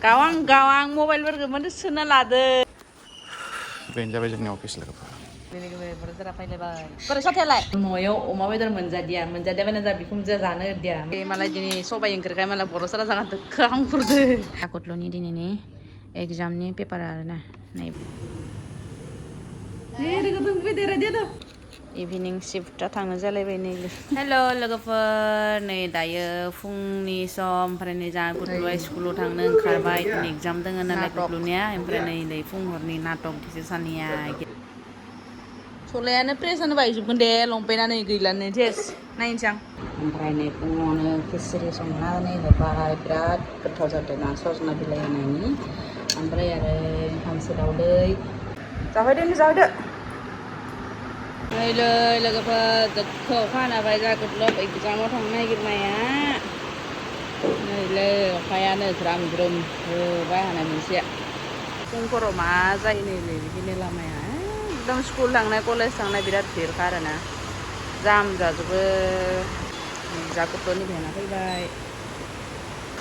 गावां मबाइलफोरखौ माने सोना लादो बेनो जाबाय जोंनि अफिस लोगोफोर बर'फोरा फैलायबाय फरायसालियालाय न'आव अमा बेदर मोनजादियाबानो जा बिखुनजोआ जानो होदिया मालाय दिनै सबाइ ओंख्रिखाय मालाय बर'फोरा जागा दोखो हांखुरदो आकटल'नि दिनैनि एग्जामनि पेपार आरोना नाय इभिनिं शिफ्टआ थांनो जालायबाय नै हेल' लोगोफोर नै दायो फुंनि सम ओमफ्राय नै जा गुदलुआ स्कुलाव थांनो ओंखारबाय दिनै एग्जाम दङ नालाय गुदलुनिया ओमफ्राय नै फुंहरनि नाटक बिसोर सानैया सलायानो प्रेसानो बायजोबगोन दे लंपेन्टआ नै गैलानो टेस नायनोसै आं ओमफ्राय नै फुङावनो खिसिरि संनानै होबाय बिराद गोथाव जादों ना सजना बिलाइ होनायनि ओमफ्राय आरो हांसो दाउदै जाहोदो नैलै लोगोफोर दोखो अखा हानाबाय जा गुदलब एग्जामाव थांनो नागिरनाया नैलै अखायानो ज्राम ज्रुम होबाय हानाय मोनसे फुंफोराव मा जायो नैलै बिदिनो लामाया एकदम स्कुल थांनाय कलेज थांनाय बिराद भिरखा आरोना जाम जाजोबो जा गथ'नि भेना फैबाय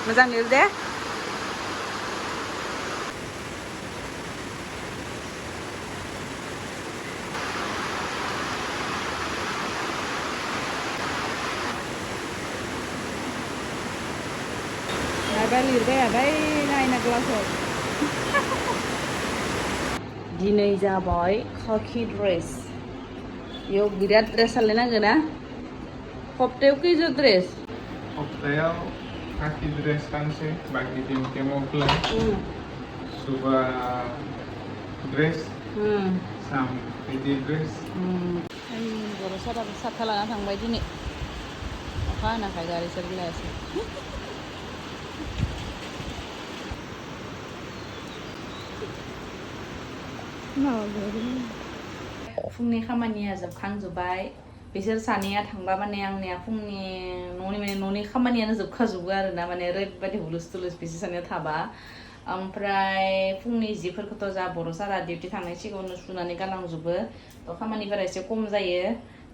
मोजां लिर दे लिरबाय नायना क्लासाव दिनै जाबाय खाखि ड्रेस बेयाव बिराद ड्रेस सालायनांगोन ना सप्तायाव खैजो ड्रेस सप्तायाव खाखि ड्रेस गांसे बाखि दिन केम'फ्लेज सुबह ड्रेस साम बिदि ड्रेस बर' साराबो साथा लाना थांबाय दिनै अखा हानाखाय गारि सोरलायासै फुंनि खामानिया जोबखांजोब्बाय बिसोर सानैया थांबा माने आंनिया फुंनि न'नि खामानियानो जोबखाजोबो आरोना माने ओरैबायदि हुलुस थुलुस बिसोर सानैया थाबा ओमफ्राय फुंनि जिफोरखौथ' जा बर' सारा डिउटि थांनाय सिगाङावनो सुनानै गालांजोबो थ' खामानिफोरा एसे खम जायो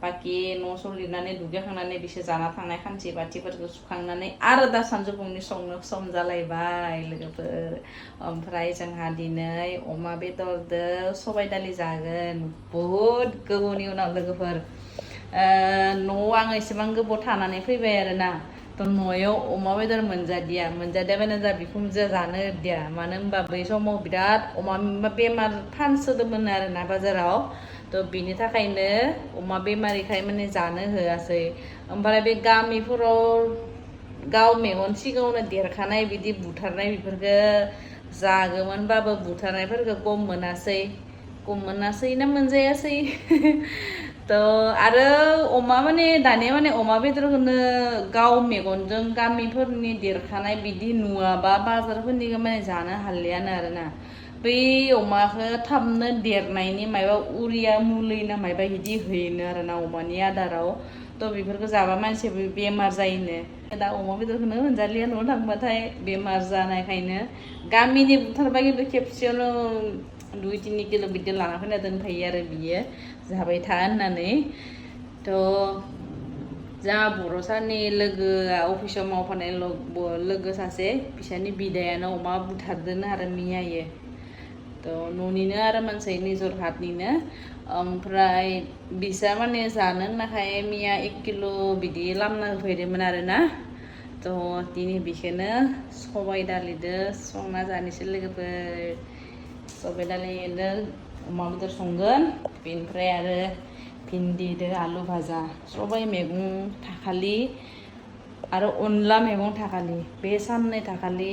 बाखि न' स' लिरनानै दुगैखांनानै बिसोर जाना थांनाय खानसि बाथिफोरखौ सुखांनानै आरो दा सानजौफुंनि संनो सम जालायबाय लोगोफोर ओमफ्राय जोंहा दिनै अमा बेदरजों सबाइ दालि जागोन बहुद गोबावनि उनाव लोगोफोर न'आव आङो एसेबां गोबाव थानानै फैबाय आरोना थ' न'आव अमा बेदर मोनजादियाबानो जा बिखुनजोआ जानो होदिया मानो होनबा बै समाव बिराद अमा बेमार फानसोदोंमोन आरोना बाजाराव थ' बिनि थाखायनो अमा बेमारिखाय माने जानो होआसै ओमफ्राय बे गामिफोराव गाव मेगन सिगाङावनो देरखानाय बिदि बुथारनाय बेफोरखौ जागौमोनबाबो बुथारनायफोरखौ गम मोनासै ना मोनजायासै थ' आरो अमा माने दानिया माने अमा बेदरखौनो गाव मेगनजों गामिफोरनि देरखानाय बिदि नुवाबा बाजारफोरनिखौ माने जानो हालियानो आरोना बै अमाखौ थाबनो देरनायनि मायबा उरिया मुलि ना मायबा बिदि होयोनो आरोना अमानि आदाराव थ' बेफोरखौ जाबा मानसिया बेमार जायोनो दा अमा बेदरखौनो मोनजालिया न'आव थांबाथाय बेमार जानायखायनो गामिनि बुथारबा खिन्थु खेबसेयावनो 2-3 किल' बिदि लाना फैना दोनफायो आरो बियो जाबाय था होननानै थ' जा बर' सारनि लोगोआ अफिसाव मावफानाय लोगो सासे बिसोरनि बिदायानो अमा बुथारदोनो आरो मियायो थ' न'निनो आरो मानसि निजर हाटनिनो ओमफ्राय बिसा माने जानो होननाखाय मिया 1 किल' बिदि लामना होफैदोंमोन आरोना थ' दिनै बेखौनो सबाइ दालिजों संना जानोसै लोगोफोर सबाइ दालिजों अमा बेदर संगोन बेनिफ्राय आरो भिन्दिजों आलु भाजा सबाइ मैगं थाखालि आरो अनला मैगं थाखालि बे साननै थाखालि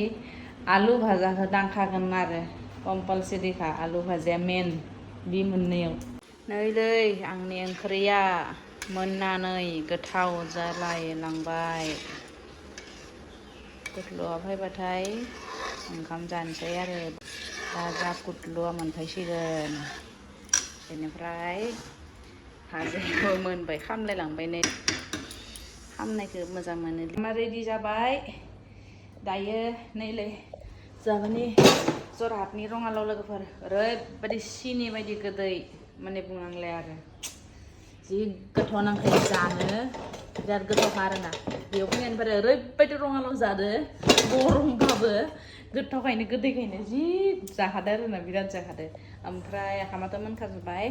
आलु भाजाखौ नांखागोन आरो कम्पालसरिखा आलु भाजाया मेन बे मोननैयाव नैलै आंनि ओंख्रिया मोननानै गोथाव जालायलांबाय गुदलुआ फैबाथाय ओंखाम जानोसै आरो दा जा गुदलुआ मोनफैसिगोन बेनिफ्राय भाजायाबो मोनबाय खामलायलांबाय नै खामनायखौ मोजां मोनो मा रेडि जाबाय दायो नैलै जाबानि जरहाटनि रङालाव लोगोफोर ओरैबायदि सिनि बायदि गोदै माने बुंनांलाया आरो जि गोथाव नांखायो जानो बिराद गोथावखा आरोना बेयाव फैनायनिफ्राय ओरैबायदि रङाल' जादो गरमबाबो गोथावखायनो गोदैखायनो जि जाखादो आरोना बिराद जाखादो ओमफ्राय ओंखामाथ' मोनखाजोब्बाय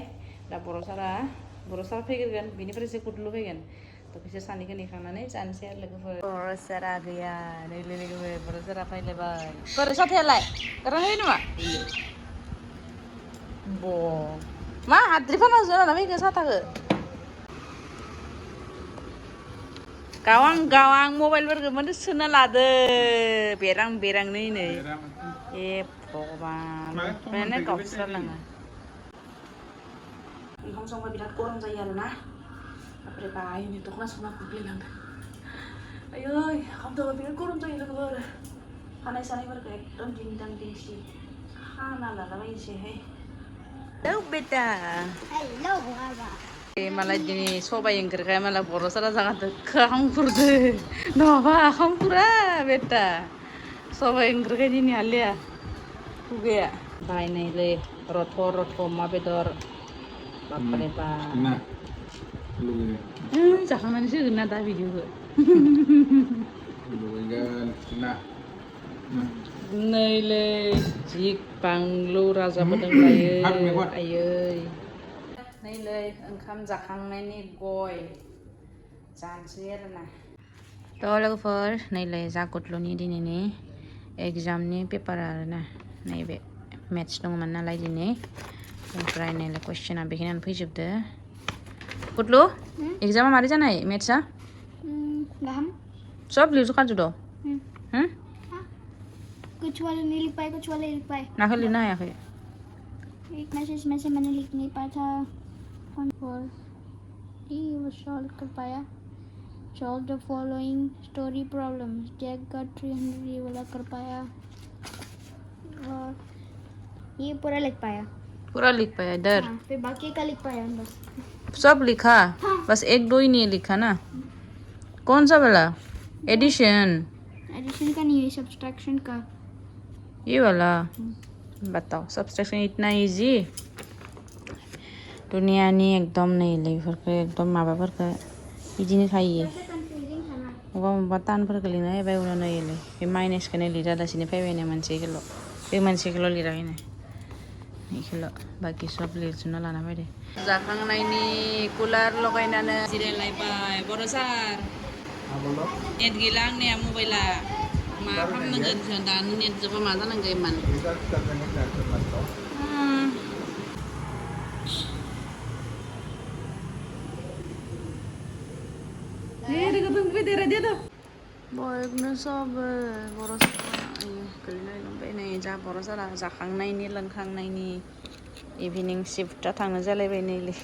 दा बर' सारा फैग्रोगोन बिनिफ्रायसो कुटलु फैगोन थ' बिसोर सानैखौ नेखांनानै जानोसै आरो लोगोफोर बर' सारा गैया नै लोगोफोर बर' सारा फैलायबाय बोरै साथायालाय रोङै नामा मा हाद्रि फाना जाना फैगोन साथाखो गावां मबाइलफोरखौ माने सोना लादो बेरां नै ए भगबान माने गावस्रालाङो ओंखाम संबा बिराद गरम जायो आरोना ओमफ्राय बाहायनो दख'ना सख'ना गोग्लैलांदों आयै ओंखाम संबा बिराद गरम जायो लोगोफोर खानाय सानायफोरखौ एकदम दिंदां दिंसि खाना लालाबायनोसैहाय हेलौ बेटा हेलौ बाबा मालाय दिनै सबाइ ओंख्रिखाय मालाय बर' सारा जागादो खामखुरदो नङाबा खामखुरा बेटा सबाइ ओंख्रिखाय दिनै हालिया खुगाया बायनायलै रथ' अमा बेदर बापरे बाप जाखांनानैसो होगोन ना दा भिडिअखौ नैलै जि बांलु राजाबो दंलायो आयै नैलै ओंखाम जाखांनायनि गय जानोसै आरोना थ' लोगोफोर नैलै जागुटलुनि दिनैनि एग्जामनि पेपार आरोना नैबे मेथ्स दंमोन नालाय दिनै ओमफ्राय नैलै कुइसना बेखिनियानो फैजोबदो गुटलु एग्जामा मारै जानाय मेथ्सआ सब लिरजोबखाजोबदो कुछ वाले नहीं लिख पाए कुछ वाले लिख पाए नाखौ लिरनो हायाखै एक मैसेज में से मैंने लिख नहीं पाया था और ये वो सॉल्व कर पाया सॉल्व द फॉलोइंग स्टोरी प्रॉब्लम्स जैक गॉट 300 ये वाला कर पाया और ये पूरा लिख पाया इधर हाँ, फिर बाकी का लिख पाया बस सब लिखा हाँ। बस एक दो ही नहीं लिखा ना कौन सा वाला एडिशन का नहीं है सब्सट्रैक्शन का ये वाला बताओ सब्सट्रैक्शन इतना इजी दुनियानि एकदम नैलै बेफोरखौ एकदम माबाफोरखौ बिदिनो खायो मबा तानफोरखौ लिरना होबाय उनाव नैलै बे माइनासखौनो लिरालासिनो फैबायनो मोनसेखौल' बे मोनसेखौल' लिराखैनो बेखौल' बाखि सब लिरजोबना लाना फैदो जाखांनायनि कुलार लगायनानै जिरायलायबाय बर' सार नेट गैला आंनिया मबाइला मा खालामनांगोन दानो नेट जोबा मा जानांगौ इमान बयबो सब बर' गोलैनाय नै जा बर' सारा जाखांनायनि लोंखांनायनि इभिनिं शिफ्टआ थांनो जालायबाय नैलै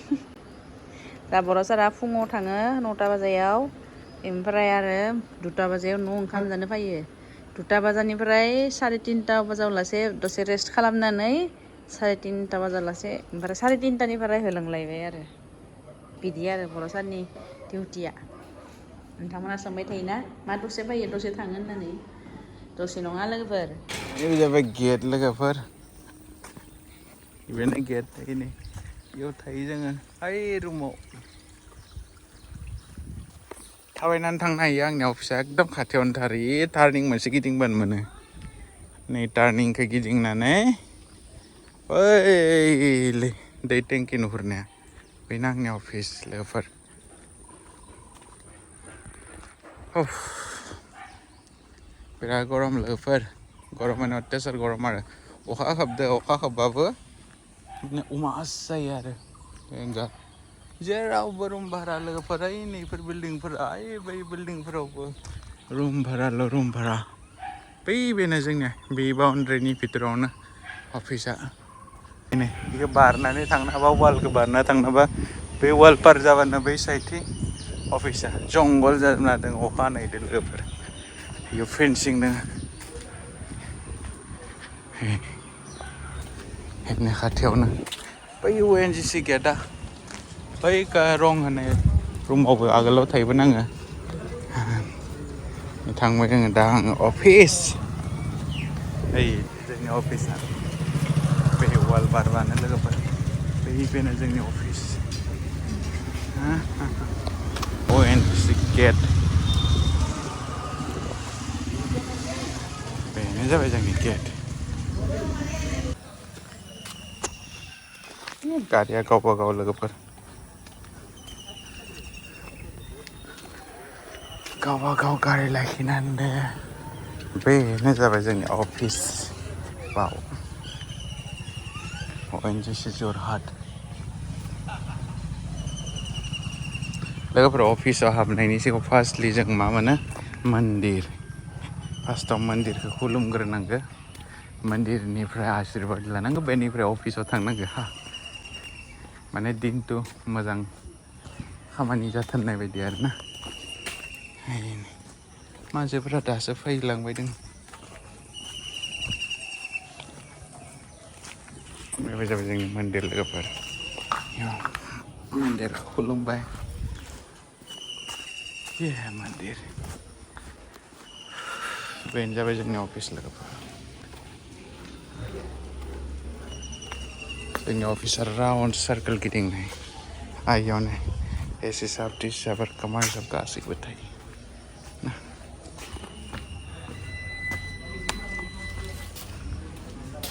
दा बर' सारा फुङाव थाङो 9टा बाजायाव ओमफ्राय आरो 2टा बाजायाव न' ओंखाम जानो फैयो 2टा बाजानिफ्राय 3:30 बाजायावलासे दसे रेस्ट खालामनानै 3:30 बाजालासे ओमफ्राय 3:30निफ्राय होलांलायबाय आरो बिदि आरो बर' सारनि डिउटिया नोंथांमोना सोंबाय थायोना मा दसे फैयो दसे थाङो होननानै दसे नङा लोगोफोर ये जाबाय गेट लोगोफोर बेनो गेट थायो बेयाव थायो जोङो ओइ रुमाव थाबायनानै थांनो हायो आंनि अफिसा एकदम खाथियावनो थार टार्निं मोनसे गिदिंबानो मोनो नै टार्निंखौ गिदिंनानै ओइलै दै टेंकि नुहुरनाया बेनो आंनि अफिस लोगोफोर बिराद गरम लोगोफोर गरमानो अत्याचार गरम आरो अखा खोबबाबो माने उमास जायो आरो जेरावबो रुम भारा लोगोफोर ओइ नैफोर बिल्डिंफोरा बै बिल्डिंफोरावबो रुम भारा बै बेनो जोंनिया बे बाउन्ड्रिनि भितरावनो अफिसा बेनो बेखौ बारनानै थांनो हाबा वालखौ बारना थांनोबा बे वाल पार जाबानो बै साइडथिं अफिसा जंगल जाजोबना दं अखा हानायदो लोगोफोर बेयाव फेन्सिं दङ बेनो खाथियावनो बै ONGC गेटआ बै रं होनाय रुमावबो आगोलाव थायोमोन आङो थांबाय जोङो दा आङो अफिस ओइ जोंनि अफिसा बे वाल बारबानो लोगोफोर बेनो जोंनि अफिस ONGC gate बेनो जाबाय जोंनि गेट गारिया गावबा गाव लोगोफोर गावबा गाव गारि लाखिनानै बेनो जाबाय जोंनि अफिस बाव ONGC जरहाट लोगोफोर अफिसाव हाबनायनि सिगां फार्स्टलि जों मा मोनो मन्दिर फार्स्टआव मन्दिरखौ खुलुमग्रोनांगो मन्दिरनिफ्राय आशीर्बाद लानांगौ बेनिफ्राय अफिसाव थांनांगो हा माने दिनथु मोजां खामानि जाथारनाय बायदि आरोना मानसिफोरा दासो फैलांबाय दं बेबो जाबाय जोंनि मन्दिर लोगोफोर मन्दिरखौ खुलुमबाय मन्दिर बेनो जाबाय जोंनि अफिस लोगोफोर जोंनि अफिसा राउन्ड सार्कोल गिदिंनाय आइयावनो एस हिसाब टी हिसाब आरो कमार हिसाब गासैबो थायो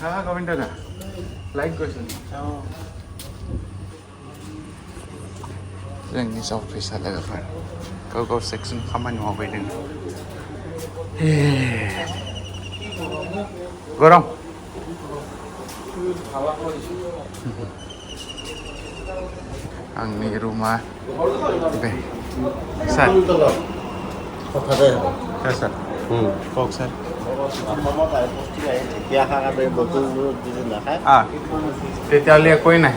हा गोविन्द दा लाइक गोसन जोंनि अफिसा लोगोफोर गाव गाव सेक्सन खामानि मावबाय दङ गरम आंनि रुमा बे सार सार कওক सार তেতিয়াহ'লে একোৱেই নাই